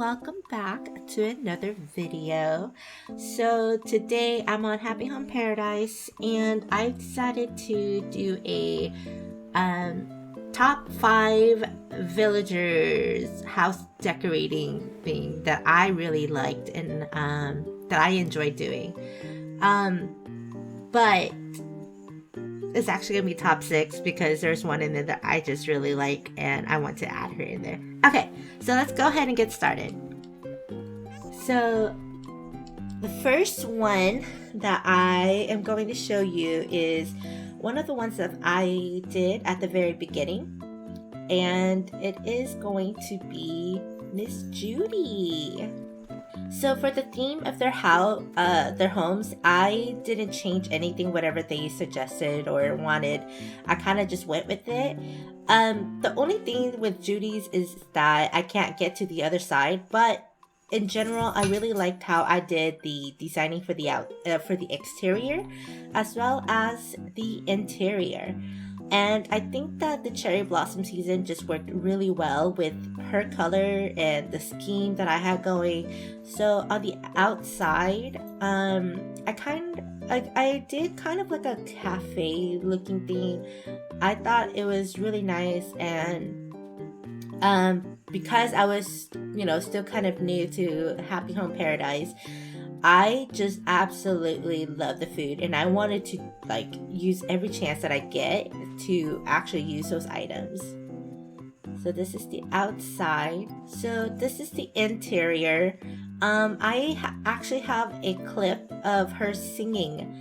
welcome back to another video. So today I'm on Happy Home Paradise and I decided to do a top 5 villagers house decorating thing that I really liked and that I enjoyed doing. But it's actually gonna be top 6 because there's one in there that I just really like and I want to add her in there. Okay, so let's go ahead and get started. So the first one that I am going to show you is one of the ones that I did at the very beginning, and it is going to be Miss Judy. So for the theme of their homes, I didn't change anything, whatever they suggested or wanted. I kind of just went with it. The only thing with Judy's is that I can't get to the other side, but in general, I really liked how I did the designing for the exterior as well as the interior. And I think that the cherry blossom season just worked really well with her color and the scheme that I had going. So on the outside, I did kind of like a cafe looking theme. I thought it was really nice, and because I was, still kind of new to Happy Home Paradise, I just absolutely love the food, and I wanted to use every chance that I get to actually use those items. So this is the outside. So this is the interior. I actually have a clip of her singing,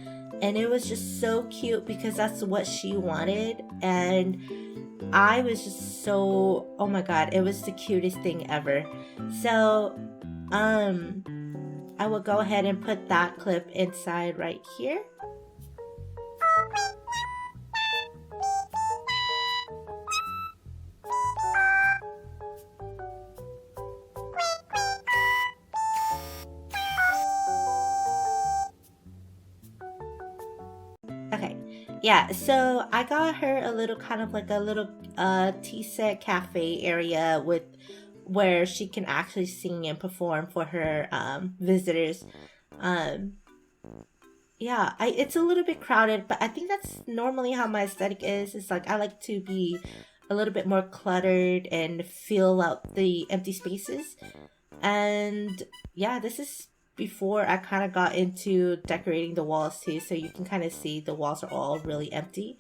and it was just so cute because that's what she wanted, and I was just so, oh my god, it was the cutest thing ever. So I will go ahead and put that clip inside right here. Okay, yeah, so I got her a little kind of like a little tea set cafe area where she can actually sing and perform for her visitors. Yeah, it's a little bit crowded, but I think that's normally how my aesthetic is. It's like I like to be a little bit more cluttered and fill out the empty spaces. And yeah, this is before I kind of got into decorating the walls too, so you can kind of see the walls are all really empty.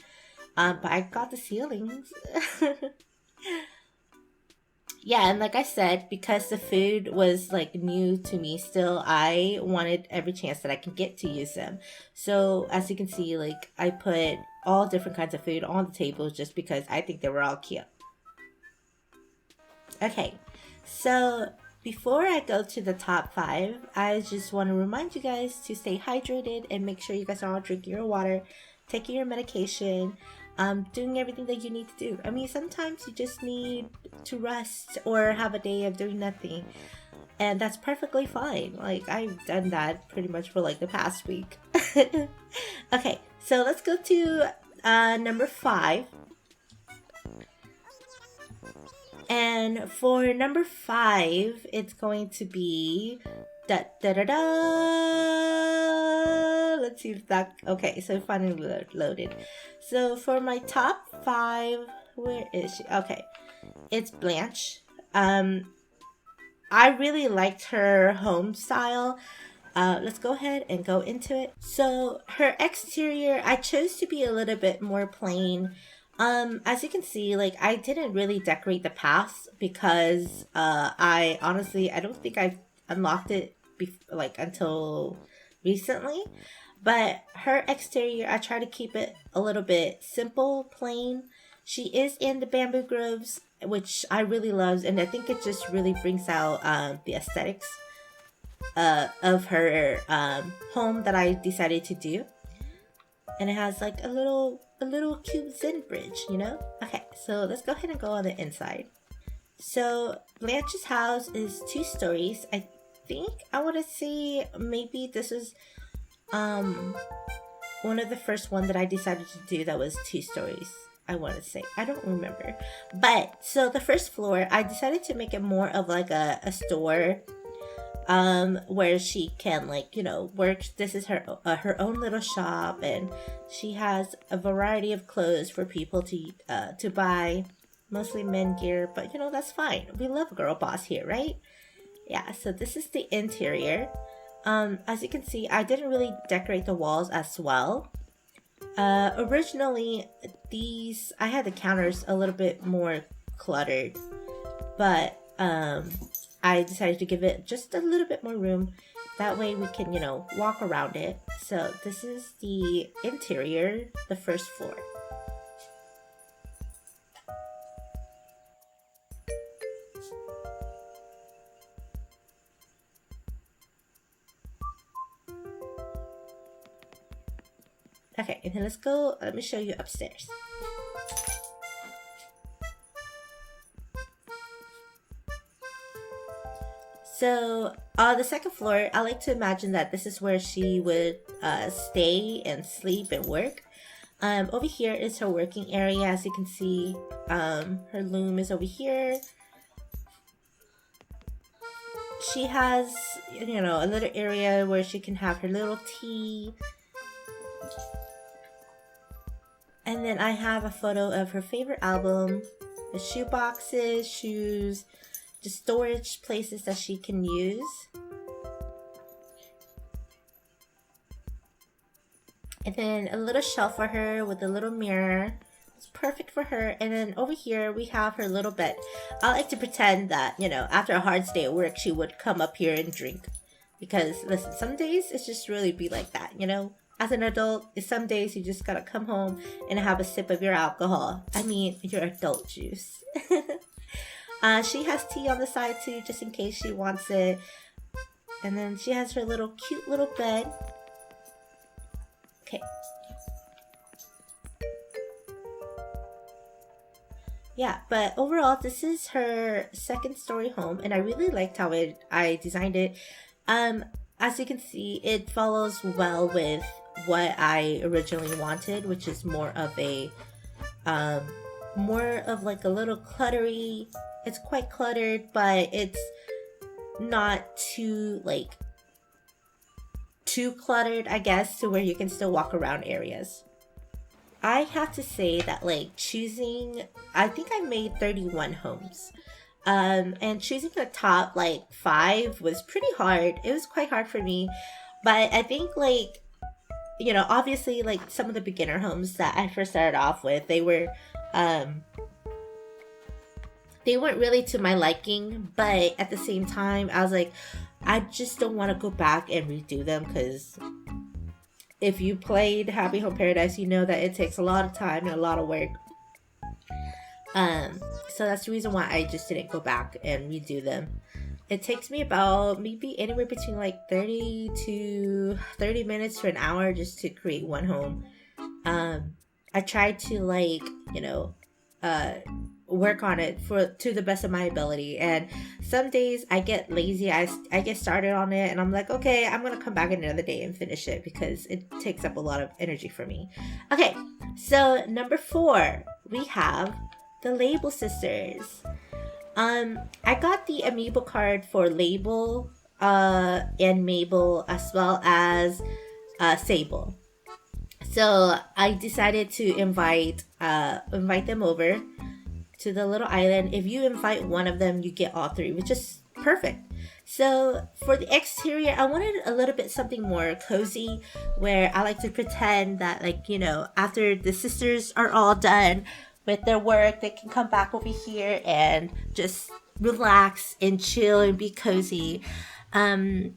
But I got the ceilings. Yeah, and like I said, because the food was new to me still, I wanted every chance that I can get to use them. So as you can see, I put all different kinds of food on the tables just because I think they were all cute. Okay, so before I go to the top 5, I just want to remind you guys to stay hydrated and make sure you guys are all drinking your water, taking your medication, doing everything that you need to do. I mean, sometimes you just need to rest or have a day of doing nothing, and that's perfectly fine. I've done that pretty much for the past week. Okay, so let's go to number 5. And for number 5, it's going to be let's see if that, okay, so finally loaded. So for my top 5, where is she? Okay, it's Blanche. I really liked her home style. Let's go ahead and go into it. So her exterior, I chose to be a little bit more plain. As you can see, I didn't really decorate the paths because I don't think I've unlocked it until recently. But her exterior, I try to keep it a little bit simple, plain. She is in the bamboo groves, which I really love, and I think it just really brings out the aesthetics of her home that I decided to do. And it has a little cute Zen bridge, Okay, so let's go ahead and go on the inside. So Blanche's house is 2 stories. I think I want to say maybe this is one of the first one that I decided to do that was 2 stories. I want to say. I don't remember. But so the first floor, I decided to make it more of like a store, where she can, like, you know, work. This is her own little shop, and she has a variety of clothes for people to buy, mostly men gear, but you know, that's fine. We love girl boss here, right? Yeah, so this is the interior. As you can see, I didn't really decorate the walls as well. Originally, I had the counters a little bit more cluttered, but I decided to give it just a little bit more room. That way we can, you know, walk around it. So this is the interior, the first floor. Okay, and then let me show you upstairs. So, the second floor, I like to imagine that this is where she would stay and sleep and work. Over here is her working area. As you can see, her loom is over here. She has, you know, a little area where she can have her little tea. And then I have a photo of her favorite album, the shoe boxes, shoes, just storage places that she can use. And then a little shelf for her with a little mirror. It's perfect for her. And then over here we have her little bed. I like to pretend that, you know, after a hard day at work, she would come up here and drink. Because listen, some days it's just really be like that, you know? As an adult, some days you just gotta come home and have a sip of your alcohol. I mean, your adult juice. She has tea on the side too, just in case she wants it. And then she has her little cute little bed. Okay. Yeah, but overall, this is her second story home, and I really liked how I designed it. As you can see, it follows well with what I originally wanted, which is more of like a little cluttery. It's quite cluttered, but it's not too cluttered, I guess, to where you can still walk around areas. I have to say that, like, I think I made 31 homes. And choosing the top, like, 5 was pretty hard. It was quite hard for me. But I think, like, you know, obviously, like, some of the beginner homes that I first started off with, they weren't really to my liking. But at the same time, I was like, I just don't want to go back and redo them, because if you played Happy Home Paradise, you know that it takes a lot of time and a lot of work. So that's the reason why I just didn't go back and redo them. It takes me about maybe anywhere between like 30 to 30 minutes to an hour just to create one home. I tried to, like, you know, work on it to the best of my ability, and some days I get lazy. I get started on it and I'm like, okay, I'm gonna come back another day and finish it because it takes up a lot of energy for me. Okay, so number 4, we have the Label Sisters. I got the amiibo card for Label and Mabel, as well as Sable. So I decided to invite them over to the little island. If you invite one of them, you get all 3, which is perfect. So for the exterior, I wanted a little bit something more cozy, where I like to pretend that, like, you know, after the sisters are all done with their work, they can come back over here and just relax and chill and be cozy. And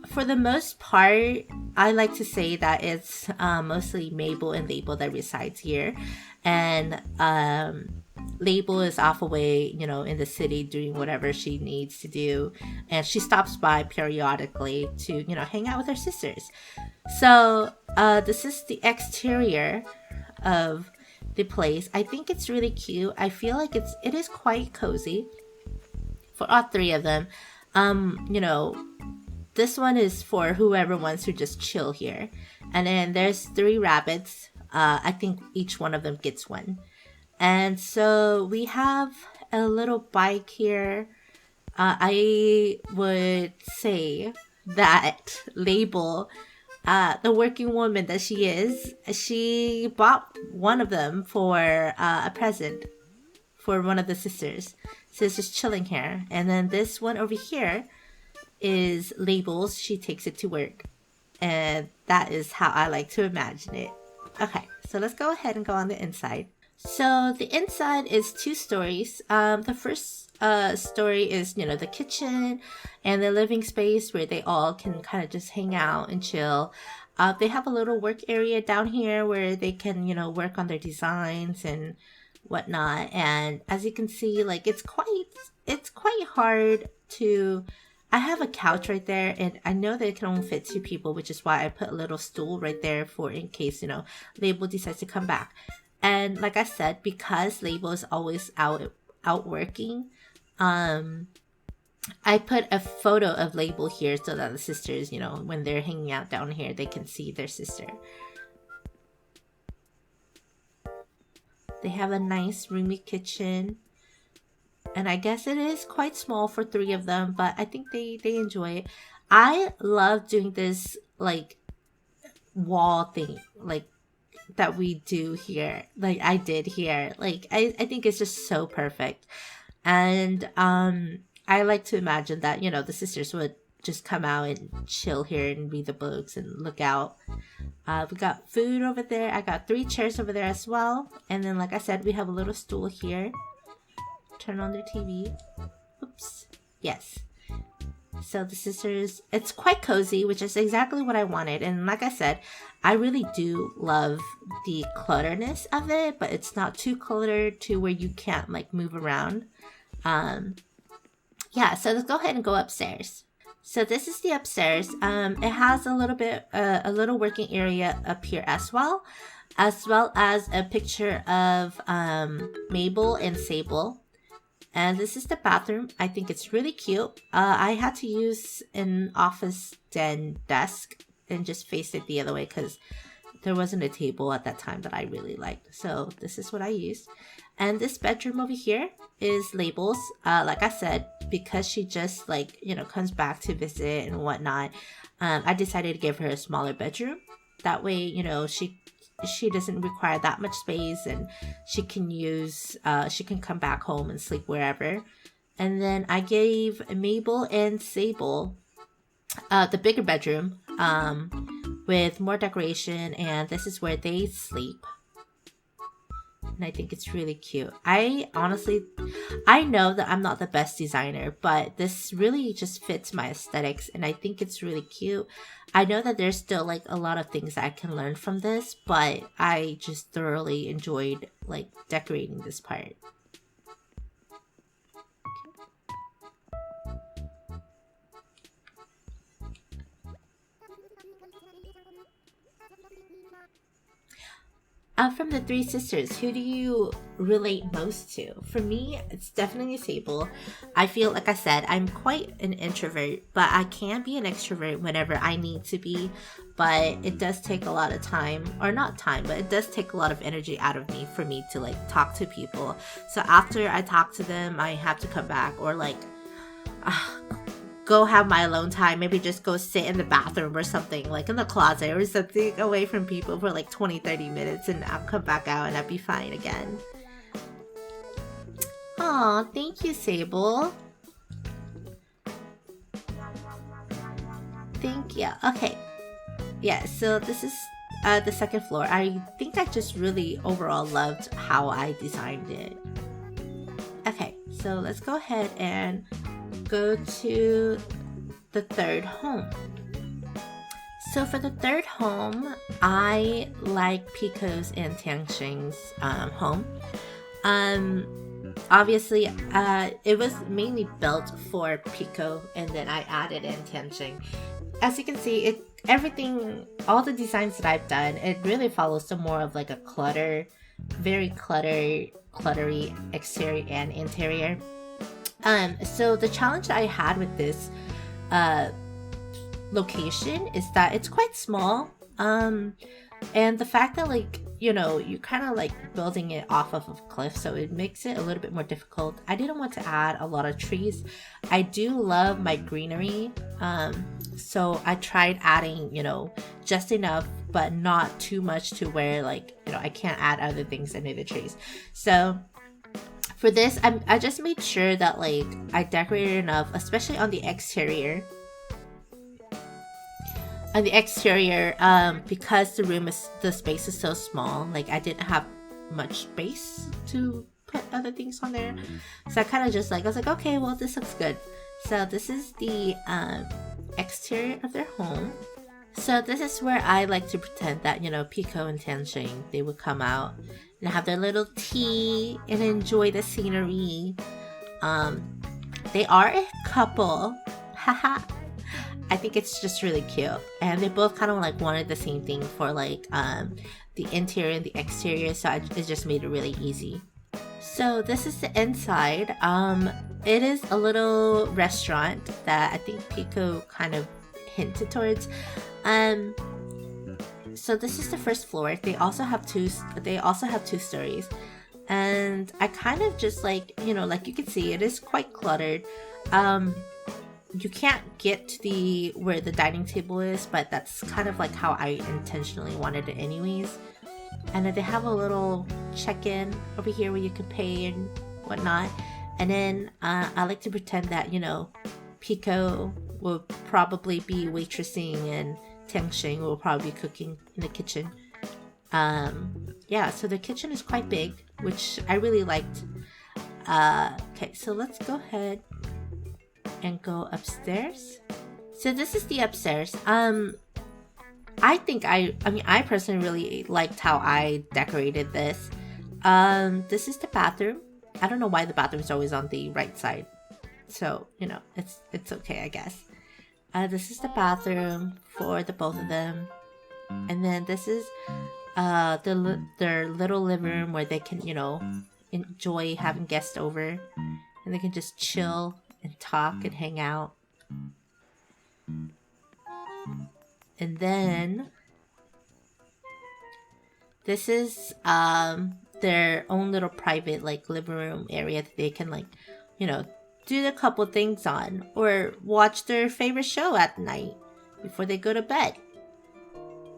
for the most part, I like to say that it's mostly Mabel and Label that resides here, and Label is off away, you know, in the city doing whatever she needs to do, and she stops by periodically to, you know, hang out with her sisters. So this is the exterior of the place. I think it's really cute. I feel like it is quite cozy for all 3 of them. You know, this one is for whoever wants to just chill here. And then there's 3 rabbits. I think each one of them gets one. And so we have a little bike here. I would say that Label, the working woman that she is, she bought one of them for a present for one of the sisters. So it's just chilling here. And then this one over here is Label's. She takes it to work. And that is how I like to imagine it. Okay, so let's go ahead and go on the inside. So the inside is 2 stories. The first story is, the kitchen and the living space where they all can kind of just hang out and chill. They have a little work area down here where they can, work on their designs and whatnot. And as you can see, like it's quite hard to. I have a couch right there, and I know that it can only fit 2 people, which is why I put a little stool right there for in case, Label decides to come back. And like I said, because Label is always out working, I put a photo of Label here so that the sisters, when they're hanging out down here, they can see their sister. They have a nice roomy kitchen. And I guess it is quite small for 3 of them, but I think they enjoy it. I love doing this, like, wall thing, like, that we do here. Like, I did here. Like, I think it's just so perfect. And I like to imagine that, the sisters would just come out and chill here and read the books and look out. We got food over there. I got 3 chairs over there as well. And then, like I said, we have a little stool here. Turn on their TV. Oops. Yes. So the sisters, it's quite cozy, which is exactly what I wanted. And like I said, I really do love the clutterness of it, but it's not too cluttered to where you can't like move around. Yeah, so let's go ahead and go upstairs. So this is the upstairs. It has a little working area up here as well as a picture of Mabel and Sable. And this is the bathroom. I think it's really cute. I had to use an office den desk and just face it the other way because there wasn't a table at that time that I really liked. So this is what I used. And this bedroom over here is Label's. Like I said, because she just comes back to visit and whatnot, I decided to give her a smaller bedroom. That way, she doesn't require that much space, and she can come back home and sleep wherever. And then I gave Mabel and Sable the bigger bedroom with more decoration, and this is where they sleep. And I think it's really cute. I know that I'm not the best designer, but this really just fits my aesthetics, and I think it's really cute. I know that there's still like a lot of things I can learn from this, but I just thoroughly enjoyed like decorating this part. From the 3 sisters, who do you relate most to? For me, it's definitely Sable. I feel, like I said, I'm quite an introvert, but I can be an extrovert whenever I need to be. But it does take a lot of time, or not time, but it does take a lot of energy out of me for me to like talk to people. So after I talk to them, I have to come back or go have my alone time, maybe just go sit in the bathroom or something, like in the closet or something, away from people for like 20-30 minutes, and I'll come back out and I'll be fine again. Aw, thank you, Sable. Thank you. Okay. Yeah, so this is the second floor. I think I just really overall loved how I designed it. Okay, so let's go ahead and go to the third home. So for the third home, I like Pico's and Tenxing's home. Obviously, it was mainly built for Pico, and then I added in Tenxing. As you can see, all the designs that I've done, it really follows the more of like a very cluttery exterior and interior. So the challenge that I had with this location is that it's quite small. And the fact that, like, you know, you kind of like building it off of a cliff, so it makes it a little bit more difficult. I didn't want to add a lot of trees. I do love my greenery, so I tried adding, you know, just enough, but not too much to where, like, you know, I can't add other things into the trees. So for this, I just made sure that, like, I decorated enough, especially on the exterior. On the exterior, because the space is so small, like, I didn't have much space to put other things on there. So I kind of just, like, I was like, okay, well, this looks good. So this is the exterior of their home. So this is where I like to pretend that, you know, Pico and Tenxing, they would come out and have their little tea and enjoy the scenery. They are a couple. Haha. I think it's just really cute, and they both kind of like wanted the same thing for like the interior and the exterior, so it just made it really easy. So this is the inside. It is a little restaurant that I think Pico kind of hinted towards. So this is the first floor. They also have two stories, and I kind of just, like, you know, like you can see, it is quite cluttered. You can't get to where the dining table is, but that's kind of like how I intentionally wanted it anyways. And then they have a little check-in over here where you can pay and whatnot. And then I like to pretend that, you know, Pico will probably be waitressing and Tenxing will probably be cooking in the kitchen. Yeah, so the kitchen is quite big, which I really liked. Okay, so let's go ahead and go upstairs. So this is the upstairs. I think I personally really liked how I decorated this. This is the bathroom. I don't know why the bathroom is always on the right side. So, you know, it's okay, I guess. This is the bathroom for the both of them. And then this is their little living room where they can, you know, enjoy having guests over. And they can just chill and talk and hang out. And then this is their own little private, like, living room area that they can, like, you know, do a couple things on or watch their favorite show at night before they go to bed.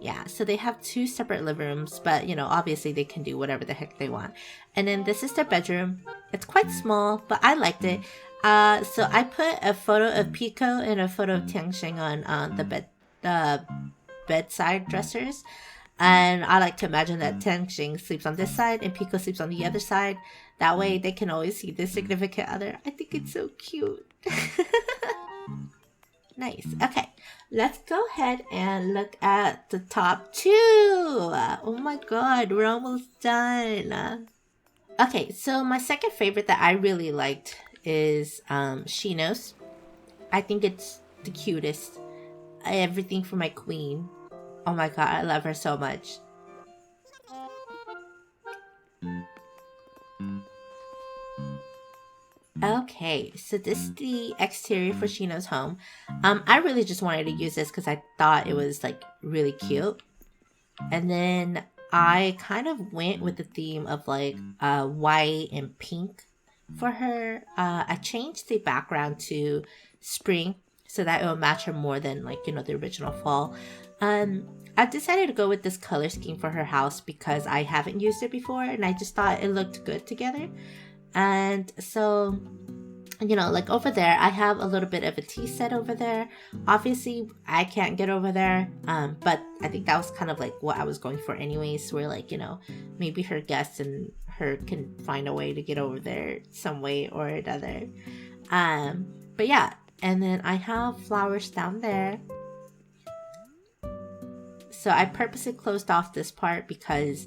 Yeah, so they have two separate living rooms, but, you know, obviously they can do whatever the heck they want. And then this is their bedroom. It's quite small, but I liked it. So I put a photo of Pico and a photo of Tenxing on the bedside dressers. And I like to imagine that Tenxing sleeps on this side and Pico sleeps on the other side. That way they can always see the significant other. I think it's so cute. Nice. Okay, let's go ahead and look at the top two. Oh my god, we're almost done. Okay, so my second favorite that I really liked is Shino's. I think it's the cutest. Everything for my queen. Oh my god, I love her so much. Okay, so this is the exterior for Shino's home. I really just wanted to use this because I thought it was, like, really cute. And then I kind of went with the theme of, like, white and pink for her. I changed the background to spring so that it will match her more than, like, you know, the original fall. I decided to go with this color scheme for her house because I haven't used it before and I just thought it looked good together. And so, you know, like over there, I have a little bit of a tea set over there. Obviously, I can't get over there, but I think that was kind of like what I was going for anyways, where, like, you know, maybe her guests and her can find a way to get over there some way or another. But yeah, and then I have flowers down there. So I purposely closed off this part because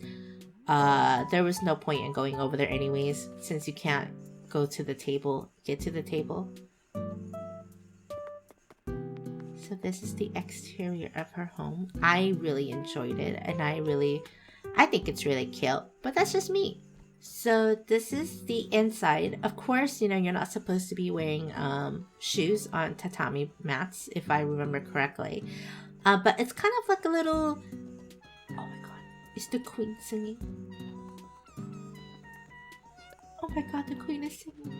there was no point in going over there anyways, since you can't get to the table. So this is the exterior of her home. I really enjoyed it, and I think it's really cute, but that's just me. So this is the inside. Of course, you know, you're not supposed to be wearing shoes on tatami mats, if I remember correctly. But it's kind of like a little... Oh my god. Is the queen singing? Oh my god, the queen is singing.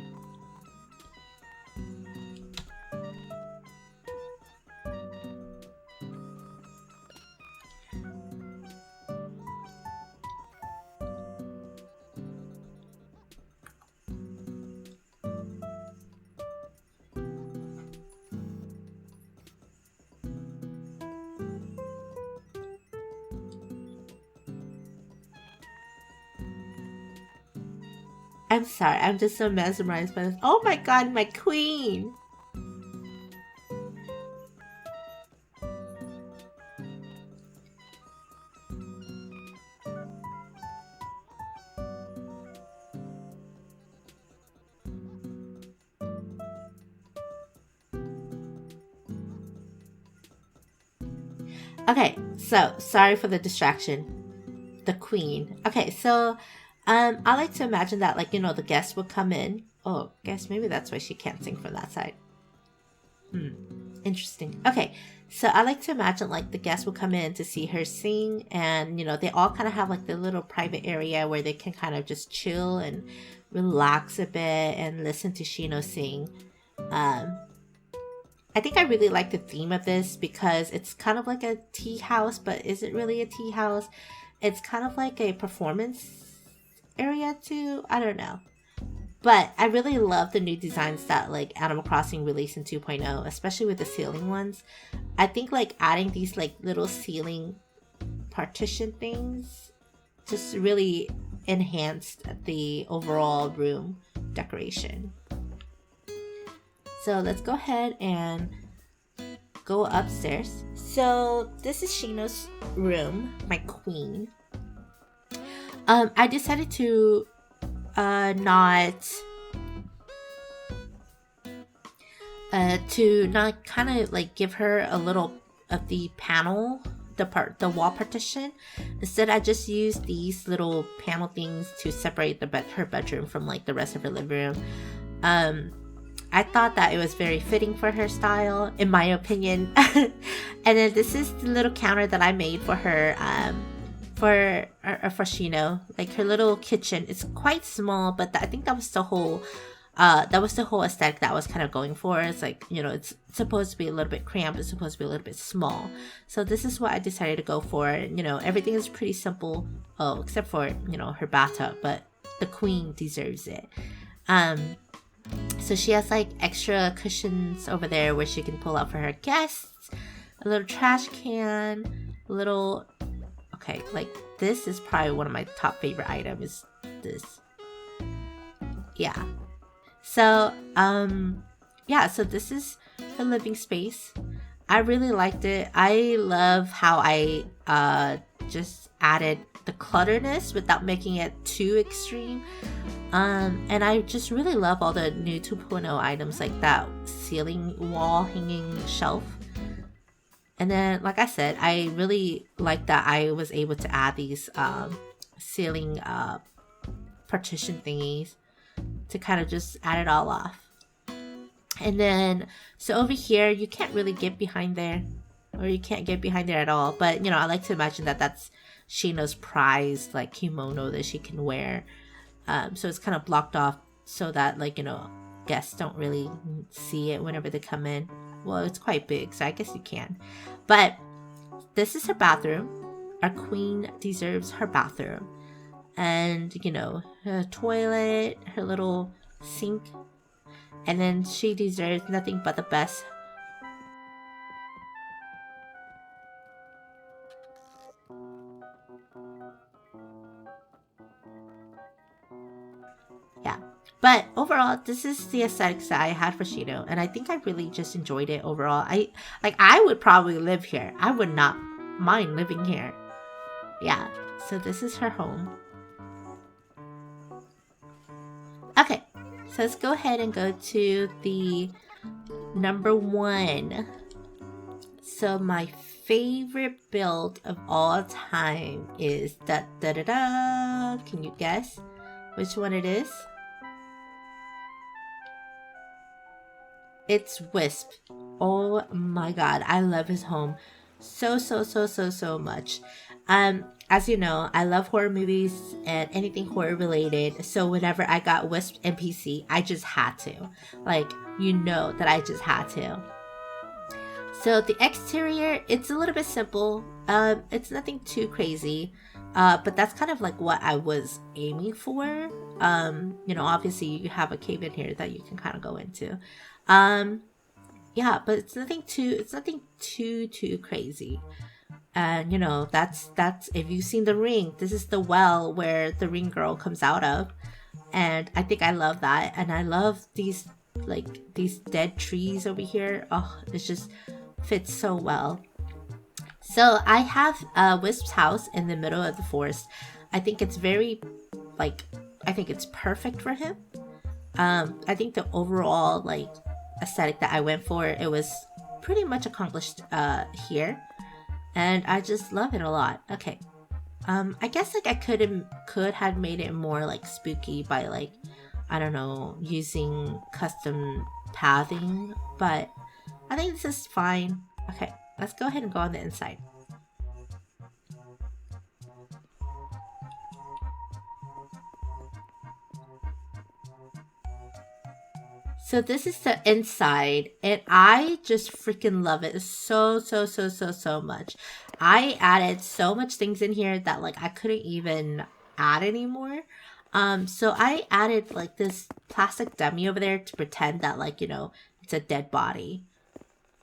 I'm sorry, I'm just so mesmerized by this. Oh my god, my queen! Okay, so sorry for the distraction. The queen. Okay, so I like to imagine that, like, you know, the guests would come in. Oh, guess maybe that's why she can't sing from that side. Interesting. Okay, so I like to imagine like the guests will come in to see her sing, and you know, they all kind of have like the little private area where they can kind of just chill and relax a bit and listen to Shino sing. I think I really like the theme of this because it's kind of like a tea house, but is it really a tea house? It's kind of like a performance area too. I don't know. But I really love the new designs that like Animal Crossing released in 2.0, especially with the ceiling ones. I think like adding these like little ceiling partition things just really enhanced the overall room decoration. So let's go ahead and go upstairs. So this is Shino's room, my queen. I decided to not kind of like give her a little of the panel, the wall partition. Instead, I just used these little panel things to separate her bedroom from like the rest of her living room. I thought that it was very fitting for her style, in my opinion. And then this is the little counter that I made for her, for Shino. Like her little kitchen. It's quite small, but I think that was the whole aesthetic that I was kind of going for. It's like, you know, it's supposed to be a little bit cramped. It's supposed to be a little bit small. So this is what I decided to go for. You know, everything is pretty simple. Oh, except for, you know, her bathtub, but the queen deserves it. So she has like extra cushions over there where she can pull out for her guests, a little trash can, a little, okay, like this is probably one of my top favorite items is this. Yeah. So, so this is her living space. I really liked it. I love how I just added the clutterness without making it too extreme. And I just really love all the new 2.0 items, like that ceiling wall hanging shelf. And then, like I said, I really like that I was able to add these ceiling partition thingies to kind of just add it all off. And then, so over here, you can't really get behind there, or you can't get behind there at all. But, you know, I like to imagine that that's Shino's prized, like, kimono that she can wear. So it's kind of blocked off so that, like, you know, guests don't really see it whenever they come in. Well, it's quite big, so I guess you can. But this is her bathroom. Our queen deserves her bathroom. And, you know, her toilet, her little sink. And then she deserves nothing but the best. Yeah. But overall, this is the aesthetics that I had for Shino, and I think I really just enjoyed it overall. I would probably live here. I would not mind living here. Yeah. So this is her home. Okay. So let's go ahead and go to the number 1. So my favorite build of all time is da-da-da-da. Can you guess which one it is? It's Wisp. Oh my god, I love his home so much. As you know, I love horror movies and anything horror related. So whenever I got Wisp NPC, I just had to. Like, you know that I just had to. So the exterior, it's a little bit simple. It's nothing too crazy. But that's kind of like what I was aiming for. Obviously you have a cave in here that you can kind of go into. Yeah, but it's nothing too crazy. And that's if you've seen The Ring, this is the well where the ring girl comes out of. And I think I love that. And I love these dead trees over here. Oh, it just fits so well. So I have Wisp's house in the middle of the forest. I think it's I think it's perfect for him. I think the overall aesthetic that I went for, it was pretty much accomplished here. And I just love it a lot. Okay. I guess I could have made it more spooky by I don't know, using custom pathing, but I think this is fine. Okay, let's go ahead and go on the inside. So this is the inside, and I just freaking love it so much. I added so much things in here that I couldn't even add anymore. So I added this plastic dummy over there to pretend that it's a dead body.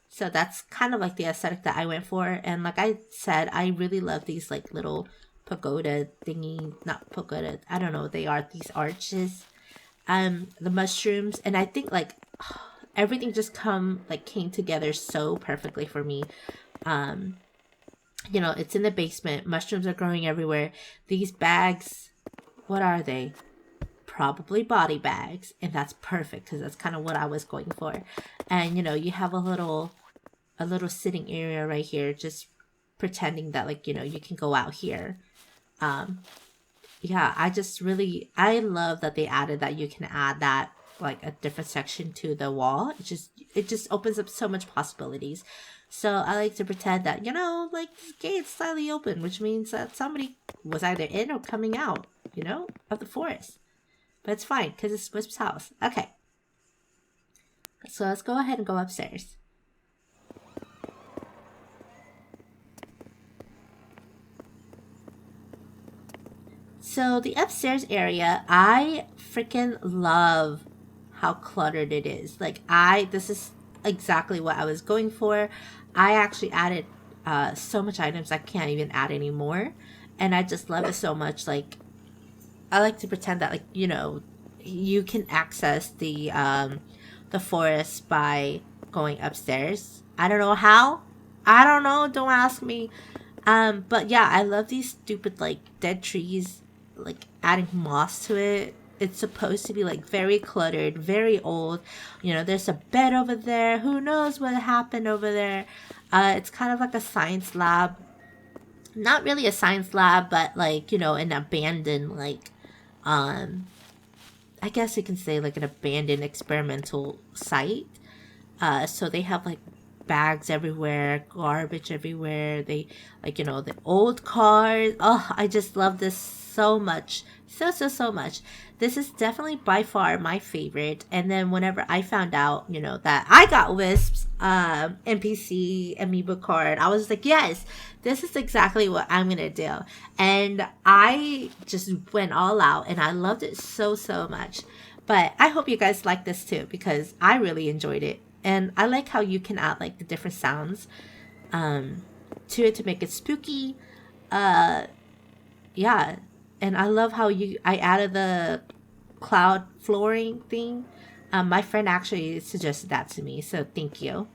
So that's kind of the aesthetic that I went for. And like I said, I really love these little pagoda thingy, not pagoda, I don't know what they are, these arches. The mushrooms, and I think everything just came together so perfectly for me. It's in the basement, mushrooms are growing everywhere. These bags, what are they? Probably body bags, and that's perfect because that's kind of what I was going for. And you have a little sitting area right here, just pretending that you can go out here. Yeah, I love that they added that you can add that a different section to the wall. It just opens up so much possibilities. So I like to pretend that the gate's slightly open, which means that somebody was either in or coming out of the forest. But it's fine because it's Wisp's house. Okay, so let's go ahead and go upstairs. So the upstairs area, I freaking love how cluttered it is. This is exactly what I was going for. I actually added so much items I can't even add anymore. And I just love it so much. I like to pretend that you can access the forest by going upstairs. I don't know how. I don't know, don't ask me. But yeah, I love these stupid dead trees. Adding moss to it. It's supposed to be very cluttered, very old. There's a bed over there. Who knows what happened over there? It's kind of like a science lab. Not really a science lab, but an abandoned I guess you can say an abandoned experimental site. So they have bags everywhere, garbage everywhere. They the old cars. Oh, I just love this so much. So much. This is definitely by far my favorite. And then whenever I found out, that I got Wisp's NPC amiibo card, I was yes, this is exactly what I'm gonna do. And I just went all out and I loved it so much. But I hope you guys like this too, because I really enjoyed it. And I like how you can add the different sounds to it to make it spooky. Yeah. And I love how I added the cloud flooring thing. My friend actually suggested that to me, so thank you.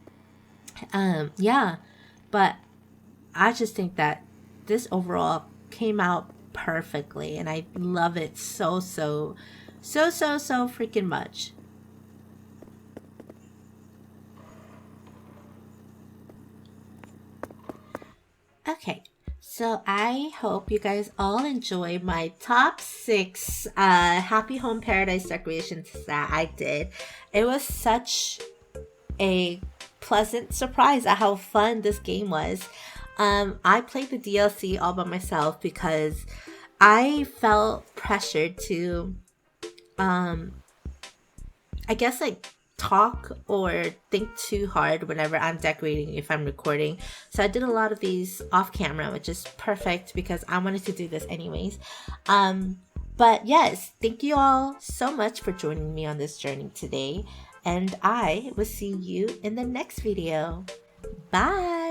Yeah, but I just think that this overall came out perfectly, and I love it so freaking much. Okay. So I hope you guys all enjoy my top 6 Happy Home Paradise decorations that I did. It was such a pleasant surprise at how fun this game was. I played the DLC all by myself because I felt pressured to, I guess, like, talk or think too hard whenever I'm decorating if I'm recording. So I did a lot of these off camera, which is perfect because I wanted to do this anyways. But yes, thank you all so much for joining me on this journey today, and I will see you in the next video. Bye.